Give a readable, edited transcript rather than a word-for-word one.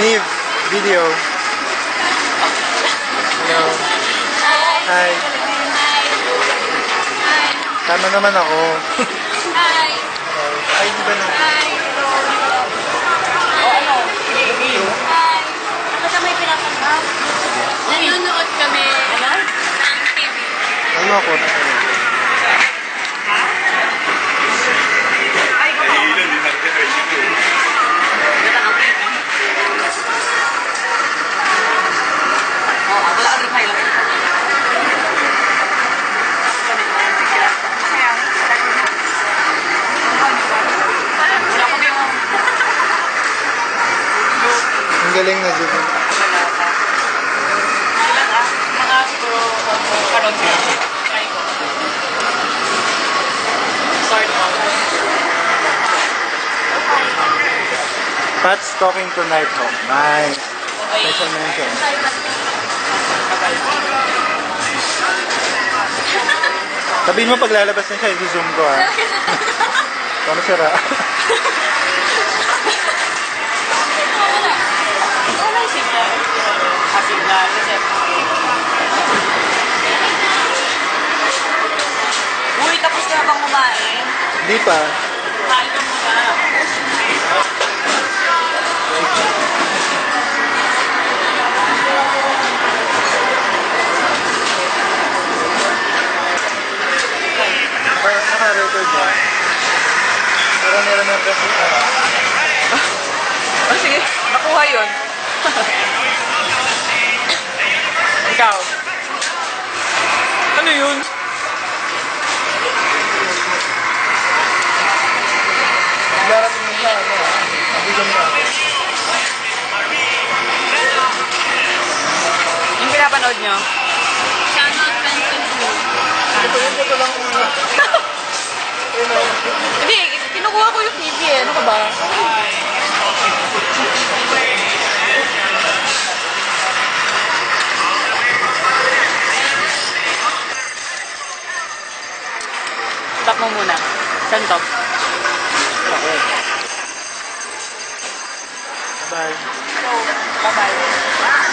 Neve, video. Hello. Hi. Tama naman ako. Hi! Ay, di ba na? Hi! Hi! Ako siya may pinapanggap. Nanonood kami. Ano? Ng TV. Ano ako? Ang galing na dito. Pat's talking to Nighthawk. Nice. Special mention. Sabihin mo pag lalabas na siya, i-zoom ko ah. Paano sira? Uy, tapos na bang kumain? Hindi pa. Kain ka muna. Naka-record ba? Pero meron kasi. Oh, sige. Nakuha yun. Ikaw. Ano yun? Darating na siya, ano? Abigyan na. Yung pinapanood nyo? Channel 22. Ito lang una. Hindi, kinukuha ko yung TV eh. Ano ka ba? Stop mo muna. Saan to? Bye. Bye-bye.